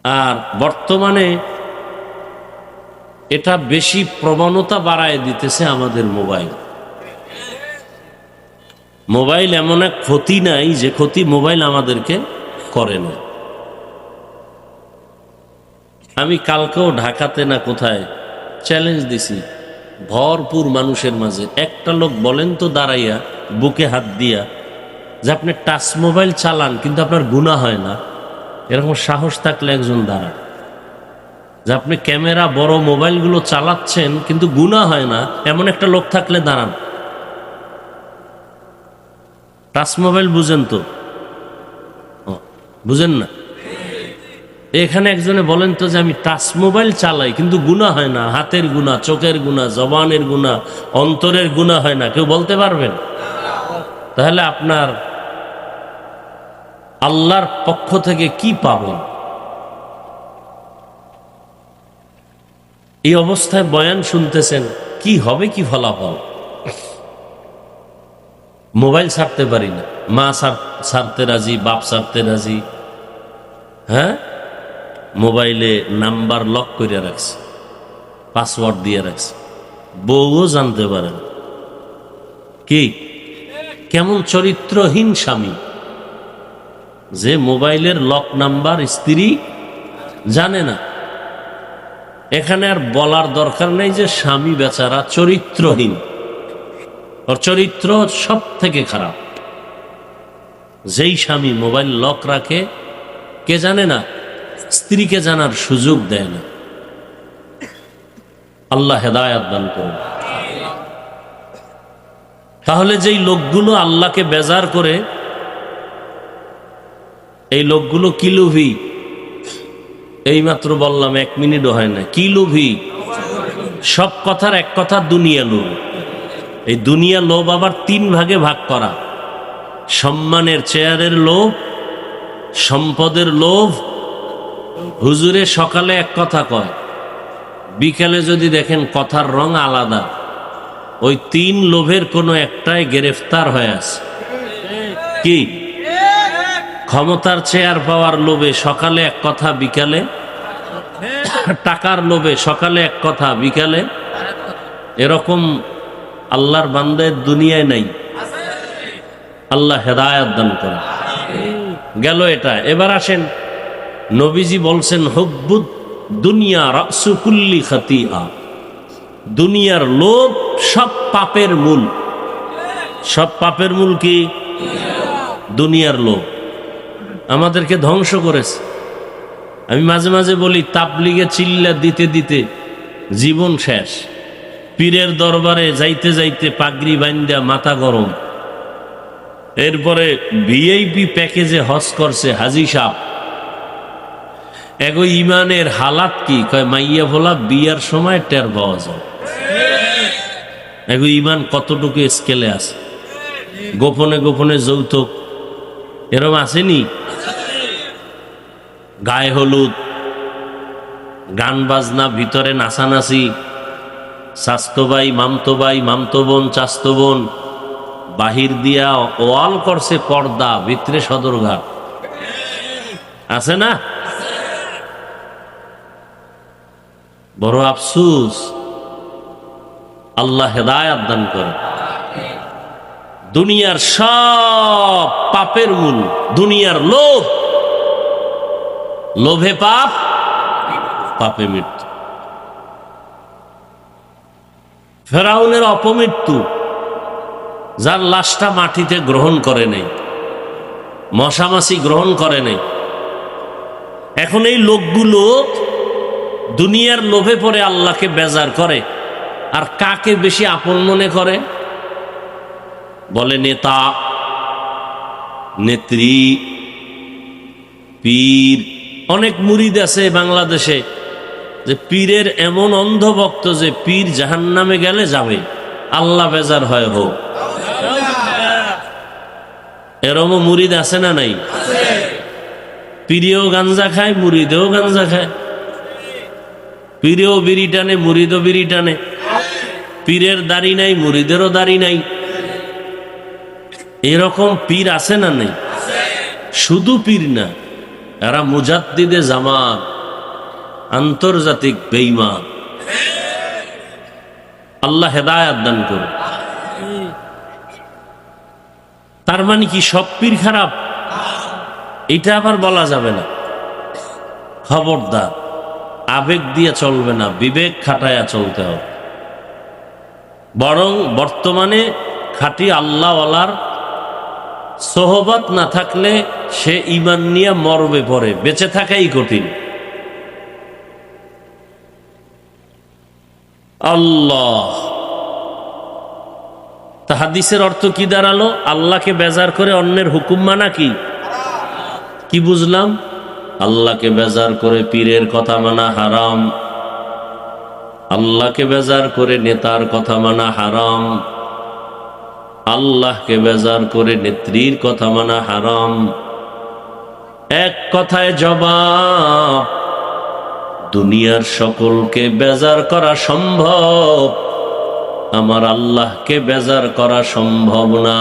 আর বর্তমানে এটা বেশি প্রবণতা বাড়ায় দিতেছে আমাদের মোবাইল। মোবাইল এমন এক ক্ষতি নাই যে ক্ষতি মোবাইল আমাদেরকে করে না। আমি কালকেও ঢাকাতে না কোথায় চ্যালেঞ্জ দিছি ভরপুর মানুষের মাঝে, একটা লোক বলেন তো দাঁড়াইয়া বুকে হাত দিয়া যে আপনি টাচ মোবাইল চালান কিন্তু আপনার গুনাহ হয় না, এরকম সাহস থাকলে একজন দাঁড়ান। যে আপনি ক্যামেরা বড় মোবাইলগুলো চালাচ্ছেন কিন্তু গুনাহ হয় না, এমন একটা লোক থাকলে দাঁড়ান। টাচ মোবাইল বুঝেন তো? বুঝেন না? এখানে একজনে বলেন তো যে আমি টাচ মোবাইল চালাই কিন্তু গুনাহ হয় না, হাতের গুনাহ, চোখের গুনাহ, জবানের গুনাহ, অন্তরের গুনাহ হয় না, কেউ বলতে পারবেন? তাহলে আপনার আল্লাহর পক্ষ থেকে কি পাবেন? এই অবস্থায় বয়ান শুনতেছেন, কি হবে, কি ফলাফল? মোবাইল ছাড়তে পারি না, মা ছাড়তে রাজি, বাপ ছাড়তে রাজি, হ্যাঁ, মোবাইলে নাম্বার লক করে রাখছে, পাসওয়ার্ড দিয়ে রাখছে, বউও জানতে পারেন। কি কেমন চরিত্রহীন স্বামী যে মোবাইলের লক নাম্বার স্ত্রী জানে না। এখানে আর বলার দরকার নেই যে স্বামী বেচারা চরিত্রহীন, ওর চরিত্র সব থেকে খারাপ। যেই স্বামী মোবাইল লক রাখে, কে জানে না, স্ত্রীকে জানার সুযোগ দেয় না। আল্লাহ হেদায়েত দান করুন। তাহলে যেই লোকগুলো আল্লাহকে বেজার করে, এই লোকগুলো কি লোভী? এইমাত্র বললাম, 1 মিনিটও হয় না, কি লোভী? সব কথার এক কথা দুনিয়া লোভ। এই দুনিয়া লোভ আবার 3 ভাগে ভাগ করা: সম্মানের চেয়ারের লোভ, সম্পদের লোভ। হুজুরে সকালে এক কথা কয়, বিকালে যদি দেখেন কথার রং আলাদা। ওই 3 লোভের কোনো একটাই গ্রেফতার হয়ে আছে। কি? ক্ষমতার চেয়ার পাওয়ার লোভে সকালে এক কথা, বিকালে টাকার লোভে সকালে এক কথা, বিকালে এরকম আল্লাহর বান্দার দুনিয়ায় নাই। আল্লাহ হেদায়েত দান করেন। গেল এটা। এবার আসেন, নবীজি বলছেন হুব্বুদ দুনিয়া রাসু কুল্লি খাতিআ। দুনিয়ার লোভ সব পাপের মূল। সব পাপের মূল কি? দুনিয়ার লোভ আমাদেরকে ধ্বংস করেছে। আমি মাঝে মাঝে বলি, তাবলিগে চিল্লা দিতে দিতে জীবন শেষ। পীরের দরবারে যাইতে যাইতে পাগড়ি বাইন্দা মাথা গরম। এরপরে ভিআইপি প্যাকেজে হজ করছে হাজি সাহেব। এগো ইমানের হালাত কি? কয় মাইয়া ভোলা বিয়ার সময় টের পাওয়া যায়। এগো ইমান কতটুকু স্কেলে আছে। গোপনে গোপনে যৌতুক এরম আসেনি? গায়ে হলুদ, গান বাজনা, ভিতরে নাচানাচি, চাস্তো ভাই, মামতো ভাই, মামতো বোন, চাস্তো বোন, বাহির দিয়া ওয়াল করছে পর্দা, ভিতরে সদরঘাট। আছে না? বড় আফসুস। আল্লাহ হেদায়েত দান করে। দুনিয়ার সব পাপের মূল দুনিয়ার লোভ। লোভে পাপ, পাপে মৃত্যু। ফেরাউনের অপমৃত্যু, যার লাশটা মাটিতে গ্রহণ করে নেই, মশামাছি গ্রহণ করে নেই। এখন এই লোকগুলো দুনিয়ার লোভে পড়ে আল্লাহকে বেজার করে। আর কাকে বেশি আপন মনে করে? বলে নেতা, নেত্রী, পীর। অনেক মুরিদ আছে বাংলাদেশে যে পীরের এমন অন্ধভক্ত যে পীর জাহান্নামে গেলে যাবে, আল্লাহ বেজার হয় হোক। এরমও মুরিদ আছে না নাই? পীরেও গাঞ্জা খায়, মুরিদেও গাঞ্জা খায়। পীরেও বিড়ি টানে, মুরিদও বিড়ি টানে। পীরের দাড়ি নাই, মুরিদেরও দাড়ি নাই। এরকম পীর আছে না নাই? শুধু পীর না, এরা মুজাদ্দিদে জামান, আন্তর্জাতিক বেঈমান। আল্লাহ হেদায়াত দান করুন। তার মানে কি সব পীর খারাপ? এটা আবার বলা যাবে না। খবরদার, আবেগ দিয়ে চলবে না, বিবেক খাটায়া চলতে হবে। বরং বর্তমানে খাঁটি আল্লাহওয়ালার সোহবত না থাকলে সে ঈমান নিয়ে মরবে পড়ে, বেঁচে থাকাই কঠিন। আল্লাহ, হাদিসের অর্থ কি দাঁড়ালো? আল্লাহকে বেজার করে অন্যের হুকুম মানা কি বুঝলাম? আল্লাহকে বেজার করে পীরের কথা মানা হারাম, আল্লাহকে বেজার করে নেতার কথা মানা হারাম, আল্লাহকে বেজার করে নেত্রীর কথা মানা হারাম। এক কথায় জবাব, দুনিয়ার সকলকে বেজার করা সম্ভব, আমার আল্লাহকে বেজার করা সম্ভব না।